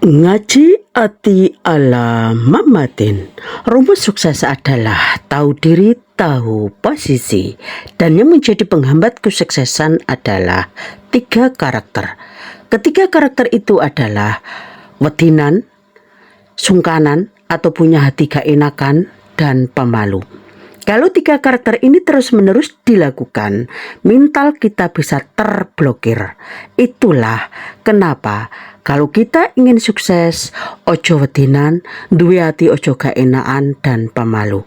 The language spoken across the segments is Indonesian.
Ngaji ati ala Mamatin. Rumus sukses adalah tahu diri, tahu posisi. Dan yang menjadi penghambat kesuksesan adalah 3 karakter. Ketiga karakter itu adalah wetinan, sungkanan atau punya hati gak enakan, dan pemalu. Kalau 3 karakter ini terus-menerus dilakukan, mental kita bisa terblokir. Itulah kenapa kalau kita ingin sukses, ojo wedinan, duwe hati ojo gak enakan dan pemalu.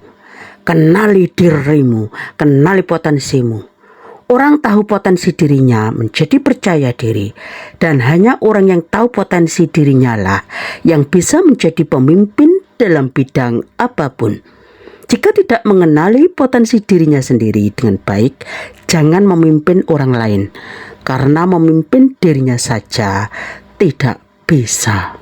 Kenali dirimu, kenali potensimu. Orang tahu potensi dirinya menjadi percaya diri, dan hanya orang yang tahu potensi dirinya lah yang bisa menjadi pemimpin dalam bidang apapun. Jika tidak mengenali potensi dirinya sendiri dengan baik, jangan memimpin orang lain, karena memimpin dirinya saja tidak bisa.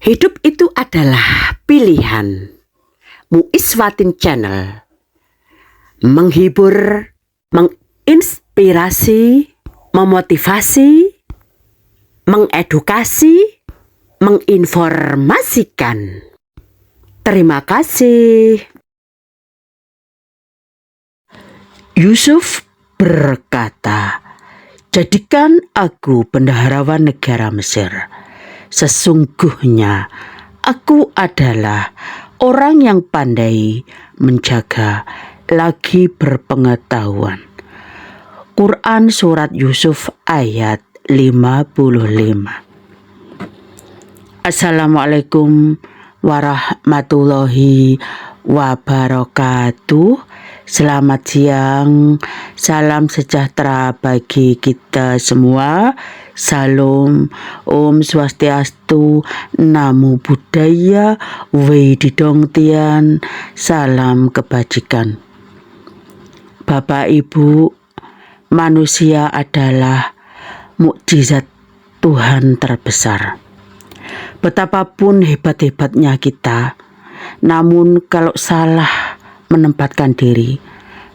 Hidup itu adalah pilihan. Muiswatin Channel menghibur, menginspirasi, memotivasi, mengedukasi, menginformasikan. Terima kasih. Yusuf berkata, "Jadikan aku bendaharawan negara Mesir. Sesungguhnya aku adalah orang yang pandai menjaga lagi berpengetahuan." Quran Surat Yusuf ayat 55. Assalamualaikum warahmatullahi wabarakatuh. Selamat siang, salam sejahtera bagi kita semua. Salam, Om Swastiastu, Namo Buddhaya, Wedidong Tian, salam kebajikan. Bapak Ibu, manusia adalah mukjizat Tuhan terbesar. Betapapun hebat-hebatnya kita, namun kalau salah menempatkan diri,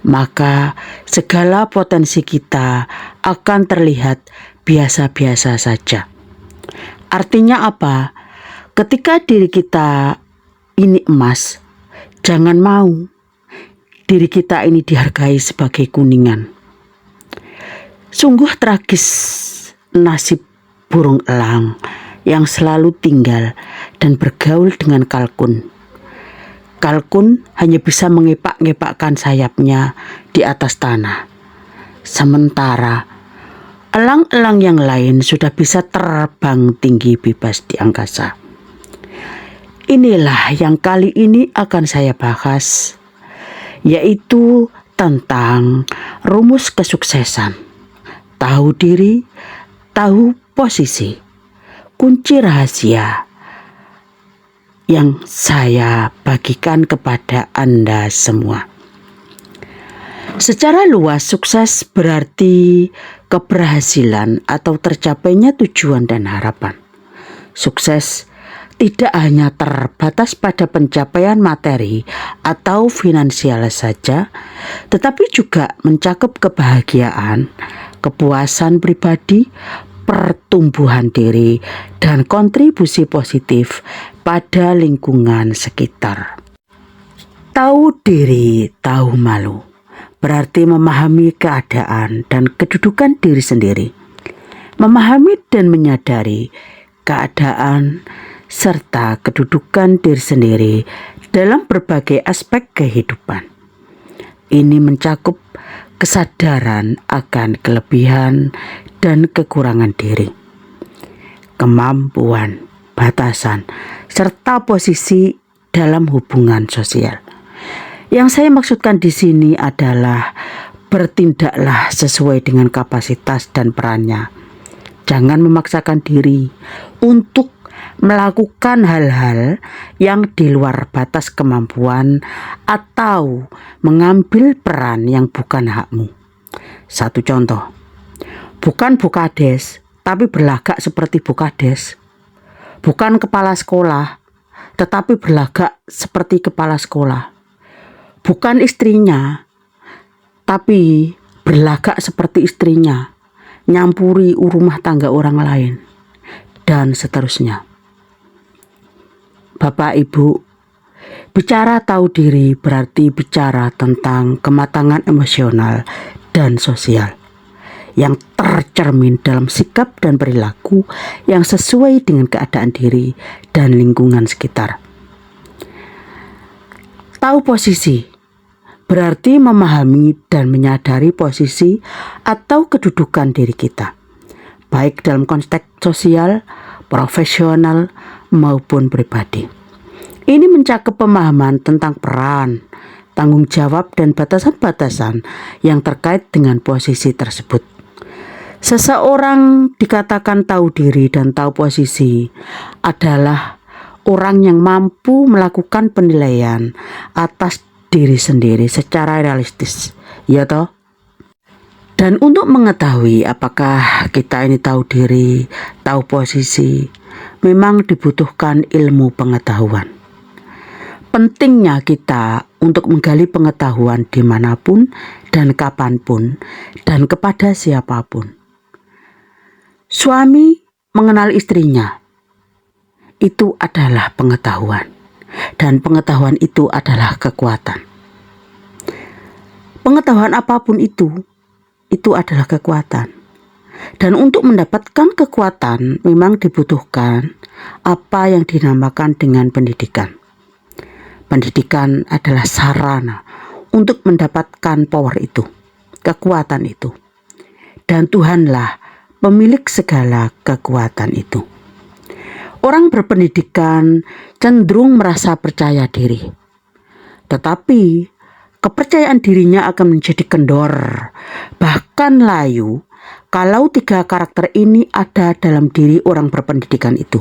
maka segala potensi kita akan terlihat biasa-biasa saja. Artinya apa? Ketika diri kita ini emas, jangan mau diri kita ini dihargai sebagai kuningan. Sungguh tragis nasib burung elang yang selalu tinggal dan bergaul dengan kalkun. Kalkun hanya bisa mengepak-ngepakkan sayapnya di atas tanah. Sementara elang-elang yang lain sudah bisa terbang tinggi bebas di angkasa. Inilah yang kali ini akan saya bahas, yaitu tentang rumus kesuksesan. Tahu diri, tahu posisi, kunci rahasia yang saya bagikan kepada Anda semua. Secara luas, sukses berarti keberhasilan atau tercapainya tujuan dan harapan. Sukses tidak hanya terbatas pada pencapaian materi atau finansial saja, tetapi juga mencakup kebahagiaan, kepuasan pribadi, pertumbuhan diri, dan kontribusi positif pada lingkungan sekitar. Tahu diri, tahu malu, berarti memahami keadaan dan kedudukan diri sendiri. Memahami dan menyadari keadaan serta kedudukan diri sendiri dalam berbagai aspek kehidupan. Ini mencakup kesadaran akan kelebihan dan kekurangan diri, kemampuan, batasan, serta posisi dalam hubungan sosial. Yang saya maksudkan di sini adalah bertindaklah sesuai dengan kapasitas dan perannya. Jangan memaksakan diri untuk melakukan hal-hal yang di luar batas kemampuan atau mengambil peran yang bukan hakmu. Satu contoh, bukan Bukades, tapi berlagak seperti Bukades. Bukan kepala sekolah, tetapi berlagak seperti kepala sekolah. Bukan istrinya, tapi berlagak seperti istrinya, nyampuri rumah tangga orang lain, dan seterusnya. Bapak Ibu, bicara tahu diri berarti bicara tentang kematangan emosional dan sosial yang tercermin dalam sikap dan perilaku yang sesuai dengan keadaan diri dan lingkungan sekitar. Tahu posisi berarti memahami dan menyadari posisi atau kedudukan diri kita, baik dalam konteks sosial, profesional, maupun pribadi. Ini mencakup pemahaman tentang peran, tanggung jawab, dan batasan-batasan yang terkait dengan posisi tersebut. Seseorang dikatakan tahu diri dan tahu posisi adalah orang yang mampu melakukan penilaian atas diri sendiri secara realistis, ya toh? Dan untuk mengetahui apakah kita ini tahu diri, tahu posisi, memang dibutuhkan ilmu pengetahuan. Pentingnya kita untuk menggali pengetahuan dimanapun dan kapanpun dan kepada siapapun. Suami mengenal istrinya, itu adalah pengetahuan, dan pengetahuan itu adalah kekuatan. Pengetahuan apapun itu adalah kekuatan. Dan untuk mendapatkan kekuatan memang dibutuhkan apa yang dinamakan dengan pendidikan. Pendidikan adalah sarana untuk mendapatkan power itu, kekuatan itu. Dan Tuhanlah pemilik segala kekuatan itu. Orang berpendidikan cenderung merasa percaya diri, tetapi kepercayaan dirinya akan menjadi kendor, bahkan layu, kalau tiga karakter ini ada dalam diri orang berpendidikan itu.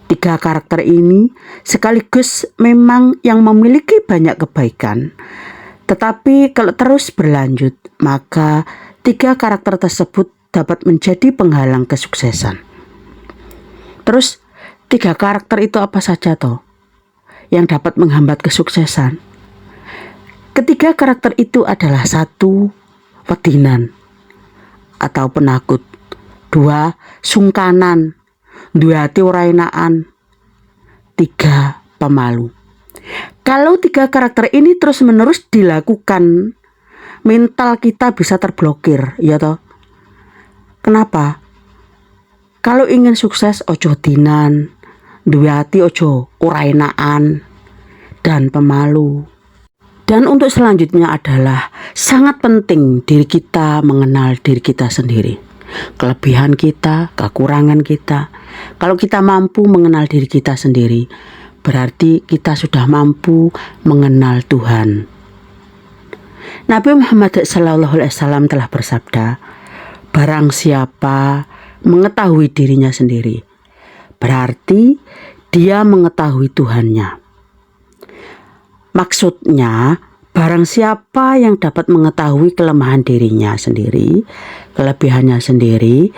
Tiga karakter ini sekaligus memang yang memiliki banyak kebaikan, tetapi kalau terus berlanjut, maka tiga karakter tersebut dapat menjadi penghalang kesuksesan. Terus tiga karakter itu apa saja toh yang dapat menghambat kesuksesan? Ketiga karakter itu adalah: satu, wedinan atau penakut; dua, sungkanan, duwe hati ora enakan; tiga, pemalu. Kalau tiga karakter ini terus menerus dilakukan, mental kita bisa terblokir, ya toh. Kenapa? Kalau ingin sukses ojo dinan, duwe hati ojo ora enakan, dan pemalu. Dan untuk selanjutnya adalah sangat penting diri kita mengenal diri kita sendiri. Kelebihan kita, kekurangan kita. Kalau kita mampu mengenal diri kita sendiri, berarti kita sudah mampu mengenal Tuhan. Nabi Muhammad SAW telah bersabda, barang siapa mengetahui dirinya sendiri, berarti dia mengetahui Tuhannya. Maksudnya, barang siapa yang dapat mengetahui kelemahan dirinya sendiri, kelebihannya sendiri,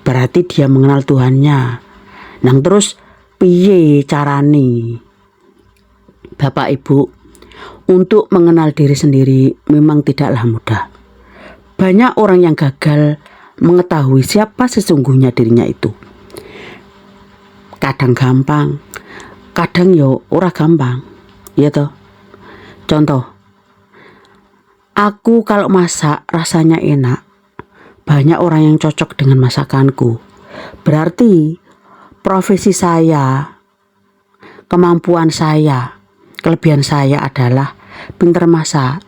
berarti dia mengenal Tuhannya. Nang terus piye carane? Bapak Ibu, untuk mengenal diri sendiri memang tidaklah mudah. Banyak orang yang gagal mengetahui siapa sesungguhnya dirinya itu. Kadang gampang, kadang yo ora gampang, ya toh. Contoh, aku kalau masak rasanya enak, banyak orang yang cocok dengan masakanku. Berarti profesi saya, kemampuan saya, kelebihan saya adalah pintar masak.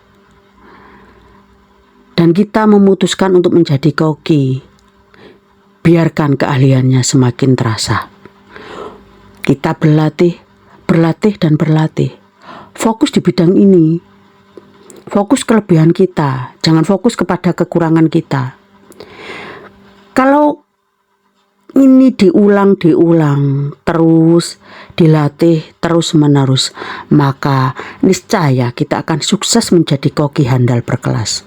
Dan kita memutuskan untuk menjadi koki. Biarkan keahliannya semakin terasa. Kita berlatih dan berlatih. fokus di bidang ini. Fokus kelebihan kita, jangan fokus kepada kekurangan kita. Kalau ini diulang terus, dilatih terus-menerus, maka niscaya kita akan sukses menjadi koki handal berkelas.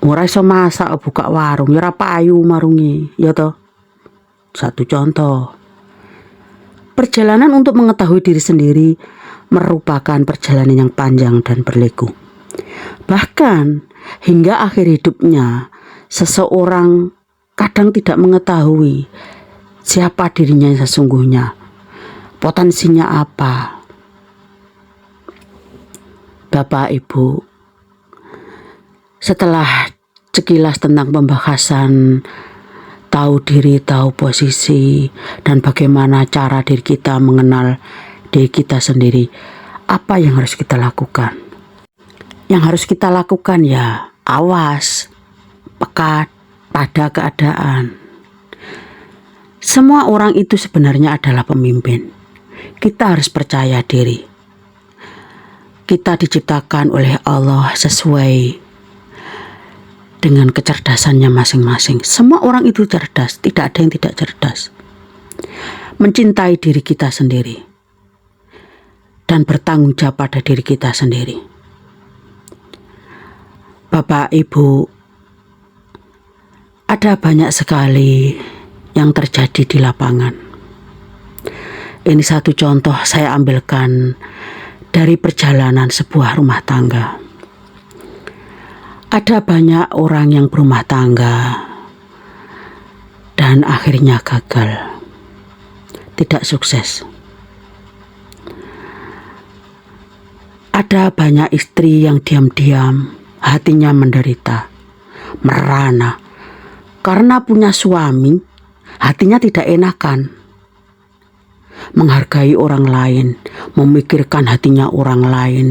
Ora iso masak buka warung, ya ora payu marungi, ya toh. Satu contoh. Perjalanan untuk mengetahui diri sendiri merupakan perjalanan yang panjang dan berliku. Bahkan hingga akhir hidupnya, seseorang kadang tidak mengetahui siapa dirinya yang sesungguhnya, potensinya apa. Bapak Ibu, setelah sekilas tentang pembahasan tahu diri, tahu posisi, dan bagaimana cara diri kita mengenal diri kita sendiri, apa yang harus kita lakukan? Yang harus kita lakukan ya awas, peka pada keadaan. Semua orang itu sebenarnya adalah pemimpin. Kita harus percaya diri. Kita diciptakan oleh Allah sesuai dengan kecerdasannya masing-masing. Semua orang itu cerdas, tidak ada yang tidak cerdas. Mencintai diri kita sendiri dan bertanggung jawab pada diri kita sendiri. Bapak, Ibu, ada banyak sekali yang terjadi di lapangan. Ini satu contoh saya ambilkan dari perjalanan sebuah rumah tangga. Ada banyak orang yang berumah tangga dan akhirnya gagal, tidak sukses. Ada banyak istri yang diam-diam hatinya menderita, merana, karena punya suami hatinya tidak enakan, menghargai orang lain, memikirkan hatinya orang lain.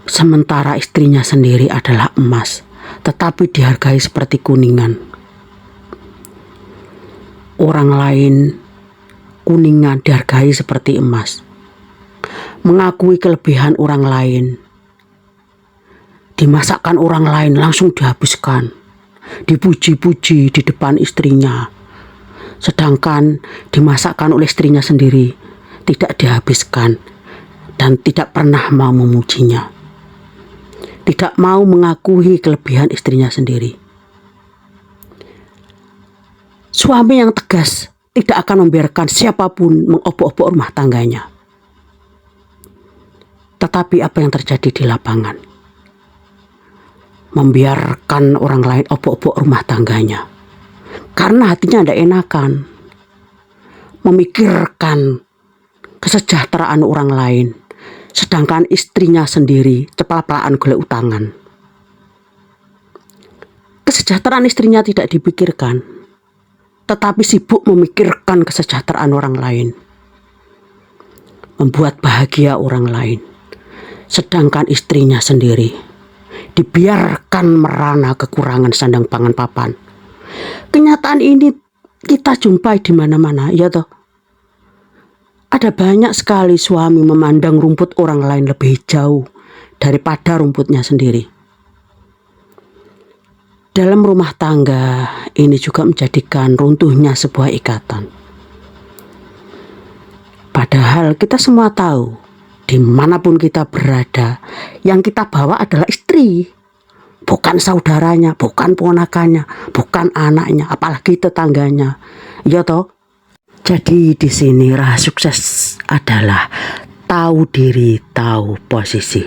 Sementara istrinya sendiri adalah emas, tetapi dihargai seperti kuningan. Orang lain kuningan dihargai seperti emas. Mengakui kelebihan orang lain, dimasakkan orang lain langsung dihabiskan, dipuji-puji di depan istrinya. Sedangkan dimasakkan oleh istrinya sendiri tidak dihabiskan dan tidak pernah mau memujinya. Tidak mau mengakui kelebihan istrinya sendiri. Suami yang tegas tidak akan membiarkan siapapun mengobok-obok rumah tangganya. Tetapi apa yang terjadi di lapangan? Membiarkan orang lain obok-obok rumah tangganya. Karena hatinya tidak enakan. Memikirkan kesejahteraan orang lain. Sedangkan istrinya sendiri cepal-pelaan golek utangan. Kesejahteraan istrinya tidak dipikirkan, tetapi sibuk memikirkan kesejahteraan orang lain, membuat bahagia orang lain. Sedangkan istrinya sendiri dibiarkan merana kekurangan sandang pangan papan. Kenyataan ini kita jumpai di mana-mana, ya toh. Ada banyak sekali suami memandang rumput orang lain lebih jauh daripada rumputnya sendiri. Dalam rumah tangga ini juga menjadikan runtuhnya sebuah ikatan. Padahal kita semua tahu, dimanapun kita berada, yang kita bawa adalah istri. Bukan saudaranya, bukan ponakannya, bukan anaknya, apalagi tetangganya. Ya toh? Jadi di sini rahasia sukses adalah tahu diri, tahu posisi.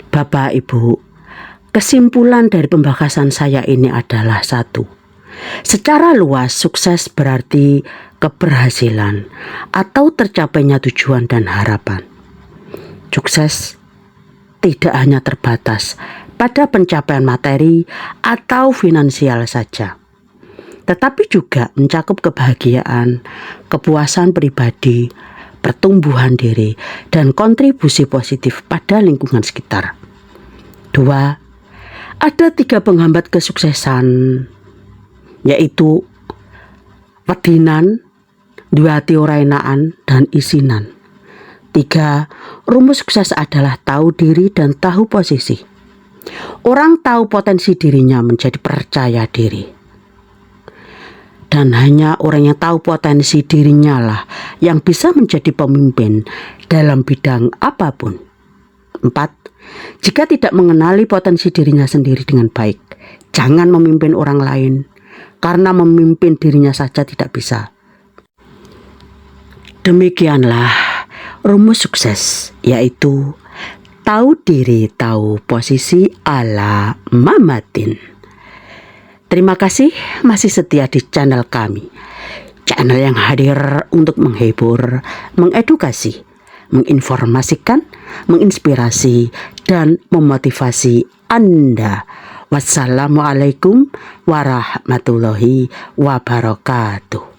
Bapak, Ibu, kesimpulan dari pembahasan saya ini adalah satu. Secara luas, sukses berarti keberhasilan atau tercapainya tujuan dan harapan. Sukses tidak hanya terbatas pada pencapaian materi atau finansial saja, tetapi juga mencakup kebahagiaan, kepuasan pribadi, pertumbuhan diri, dan kontribusi positif pada lingkungan sekitar. 2. Ada 3 penghambat kesuksesan, yaitu wedinan, duwe ati ora enakan dan isinan. 3. Rumus sukses adalah tahu diri dan tahu posisi. Orang tahu potensi dirinya menjadi percaya diri. Dan hanya orang yang tahu potensi dirinya lah yang bisa menjadi pemimpin dalam bidang apapun. 4. Jika tidak mengenali potensi dirinya sendiri dengan baik, jangan memimpin orang lain, karena memimpin dirinya saja tidak bisa. Demikianlah rumus sukses, yaitu tahu diri, tahu posisi ala Mama Tin. Terima kasih masih setia di channel kami. Channel yang hadir untuk menghibur, mengedukasi, menginformasikan, menginspirasi, dan memotivasi Anda. Wassalamualaikum warahmatullahi wabarakatuh.